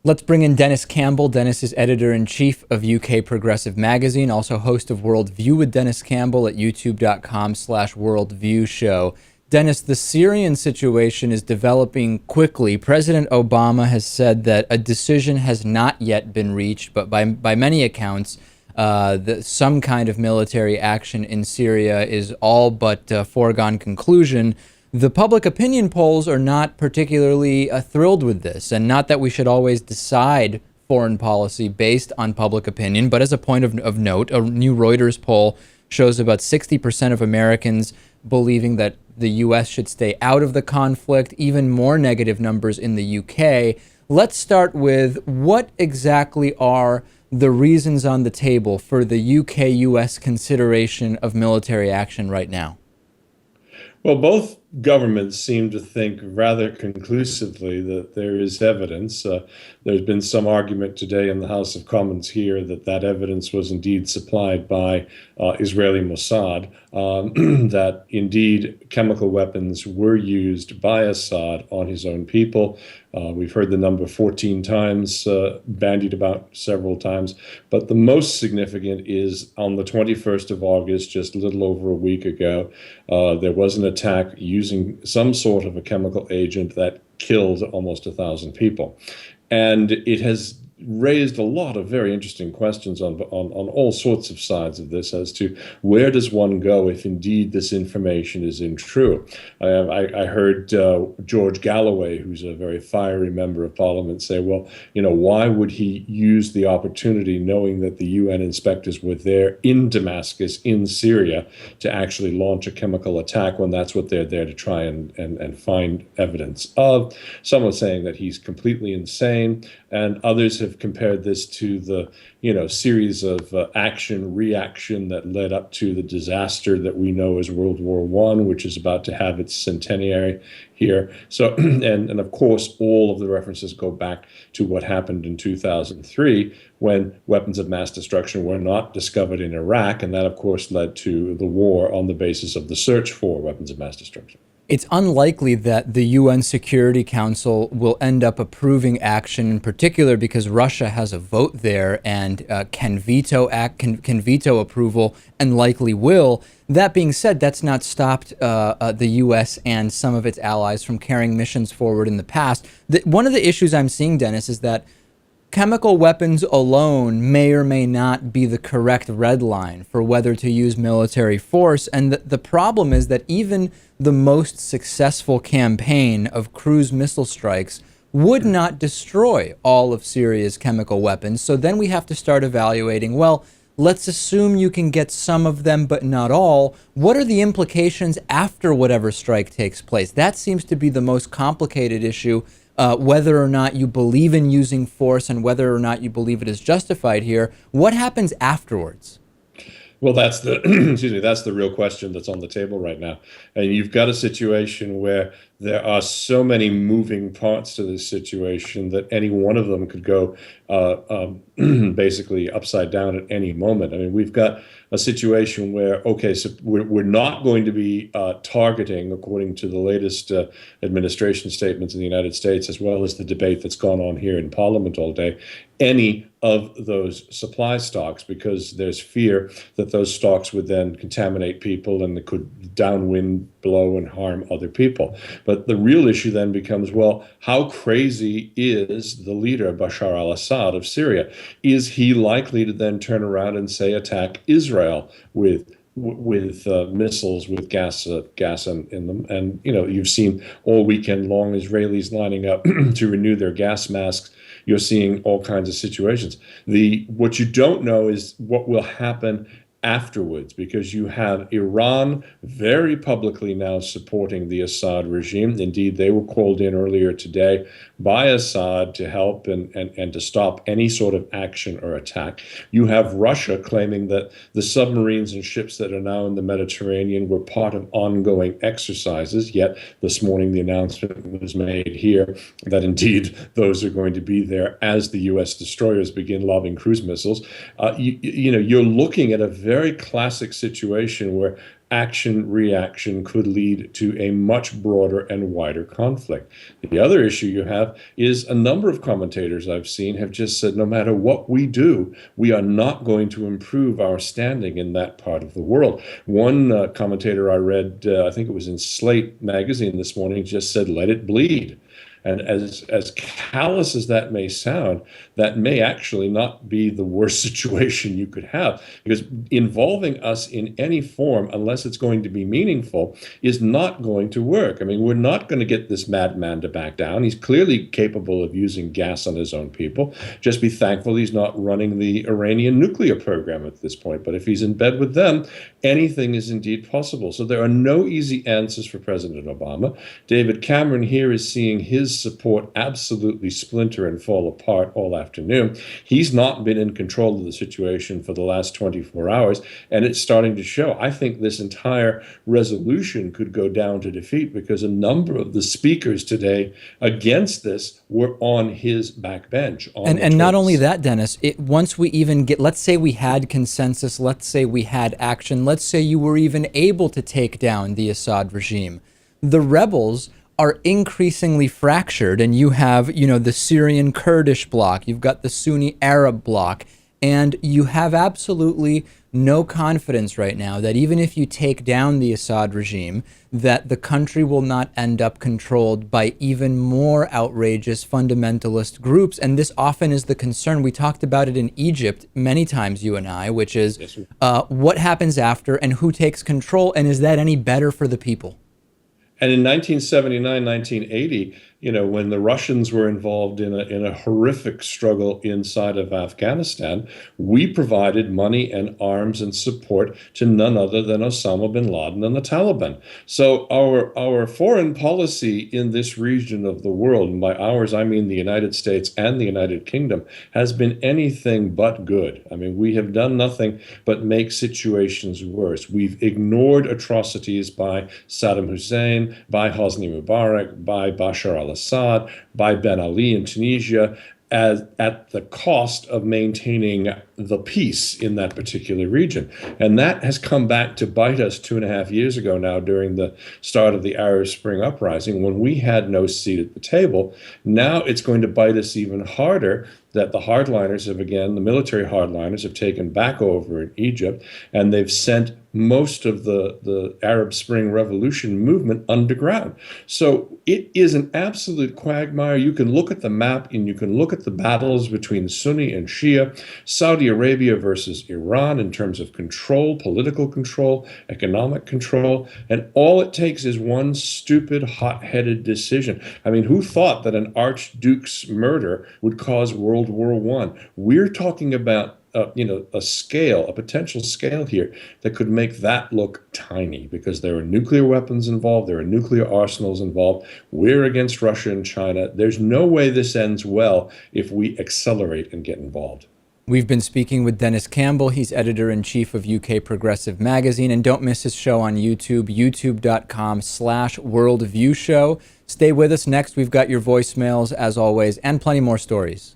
Let's bring in Denis Campbell. Denis is editor-in-chief of UK Progressive Magazine, also host of Worldview with Denis Campbell at youtube.com/worldview show. Denis, the Syrian situation is developing quickly. President Obama has said that a decision has not yet been reached, but by many accounts, some kind of military action in Syria is all but a foregone conclusion. The public opinion polls are not particularly thrilled with this, and not that we should always decide foreign policy based on public opinion, but as a point of note, a new Reuters poll shows about 60% of Americans believing that the U.S. should stay out of the conflict, even more negative numbers in the U.K. Let's start with what exactly are the reasons on the table for the UK-U.S. consideration of military action right now? Well, both governments seem to think rather conclusively that there is evidence. There's been some argument today in the House of Commons here that that evidence was indeed supplied by Israeli Mossad, that indeed chemical weapons were used by Assad on his own people. We've heard the number 14 times, bandied about several times. But the most significant is on the 21st of August, just a little over a week ago, there was an attack using some sort of a chemical agent that killed almost 1,000 people. And it has raised a lot of very interesting questions on all sorts of sides of this as to where does one go if indeed this information is untrue. I heard George Galloway, who's a very fiery member of Parliament, say, well, why would he use the opportunity knowing that the UN inspectors were there in Damascus, in Syria, to actually launch a chemical attack when that's what they're there to try and find evidence of. Some are saying that he's completely insane, and others have compared this to the series of action-reaction that led up to the disaster that we know as World War I, which is about to have its centenary here. So, and of course, all of the references go back to what happened in 2003 when weapons of mass destruction were not discovered in Iraq, and that, of course, led to the war on the basis of the search for weapons of mass destruction. It's unlikely that the UN Security Council will end up approving action, in particular because Russia has a vote there and can veto approval and likely will. That being said, that's not stopped the U.S. and some of its allies from carrying missions forward in the past. One of the issues I'm seeing, Denis, is that chemical weapons alone may or may not be the correct red line for whether to use military force. And the problem is that even the most successful campaign of cruise missile strikes would not destroy all of Syria's chemical weapons. So then we have to start evaluating, well, let's assume you can get some of them, but not all. What are the implications after whatever strike takes place? That seems to be the most complicated issue. Whether or not you believe in using force and whether or not you believe it is justified here, what happens afterwards? Well, that's the that's the real question that's on the table right now. And you've got a situation where there are so many moving parts to this situation that any one of them could go basically upside down at any moment. I mean, we've got a situation where, okay, so we're not going to be targeting, according to the latest administration statements in the United States, as well as the debate that's gone on here in Parliament all day, any of those supply stocks, because there's fear that those stocks would then contaminate people and it could downwind blow and harm other people. But the real issue then becomes, well, how crazy is the leader, Bashar al-Assad of Syria? Is he likely to then turn around and say attack Israel with missiles with gas in them? And you've seen all weekend long Israelis lining up to renew their gas masks. You're seeing all kinds of situations. What you don't know is what will happen afterwards, because you have Iran very publicly now supporting the Assad regime. Indeed, they were called in earlier today by Assad to help and to stop any sort of action or attack. You have Russia claiming that the submarines and ships that are now in the Mediterranean were part of ongoing exercises, yet this morning the announcement was made here that indeed those are going to be there as the U.S. destroyers begin lobbing cruise missiles. You're looking at a very classic situation where action reaction could lead to a much broader and wider conflict. The other issue you have is a number of commentators I've seen have just said no matter what we do, we are not going to improve our standing in that part of the world. One commentator I read, I think it was in Slate magazine this morning, just said, let it bleed. And as callous as that may sound, that may actually not be the worst situation you could have, because involving us in any form, unless it's going to be meaningful, is not going to work. I mean, we're not going to get this madman to back down. He's clearly capable of using gas on his own people. Just be thankful he's not running the Iranian nuclear program at this point. But if he's in bed with them, anything is indeed possible. So there are no easy answers for President Obama. David Cameron here is seeing his support absolutely splinter and fall apart all afternoon. He's not been in control of the situation for the last 24 hours, and it's starting to show. I think this entire resolution could go down to defeat because a number of the speakers today against this were on his backbench. And not only that, Dennis, once we even get, let's say we had consensus, let's say we had action, let's say you were even able to take down the Assad regime, the rebels are increasingly fractured, and you have, you know, the Syrian Kurdish bloc, you've got the Sunni Arab bloc, and you have absolutely no confidence right now that even if you take down the Assad regime, that the country will not end up controlled by even more outrageous fundamentalist groups. And this often is the concern. We talked about it in Egypt many times, you and I, which is what happens after and who takes control, and is that any better for the people? And in 1979, 1980, you know, when the Russians were involved in a horrific struggle inside of Afghanistan, we provided money and arms and support to none other than Osama bin Laden and the Taliban. So our foreign policy in this region of the world, and by ours I mean the United States and the United Kingdom, has been anything but good. I mean, we have done nothing but make situations worse. We've ignored atrocities by Saddam Hussein, by Hosni Mubarak, by Bashar al-Assad, by Ben Ali in Tunisia, at the cost of maintaining the peace in that particular region. And that has come back to bite us 2.5 years ago now during the start of the Arab Spring uprising when we had no seat at the table. Now it's going to bite us even harder that the hardliners have, again, the military hardliners have taken back over in Egypt, and they've sent most of the Arab Spring Revolution movement underground. So it is an absolute quagmire. You can look at the map and you can look at the battles between Sunni and Shia, Saudi Arabia versus Iran in terms of control, political control, economic control, and all it takes is one stupid, hot-headed decision. I mean, who thought that an archduke's murder would cause World War I? We're talking about a potential scale here that could make that look tiny because there are nuclear weapons involved, there are nuclear arsenals involved. We're against Russia and China. There's no way this ends well if we accelerate and get involved. We've been speaking with Denis Campbell. He's editor-in-chief of UK Progressive Magazine. And don't miss his show on YouTube, youtube.com/worldviewshow. Stay with us. Next, we've got your voicemails, as always, and plenty more stories.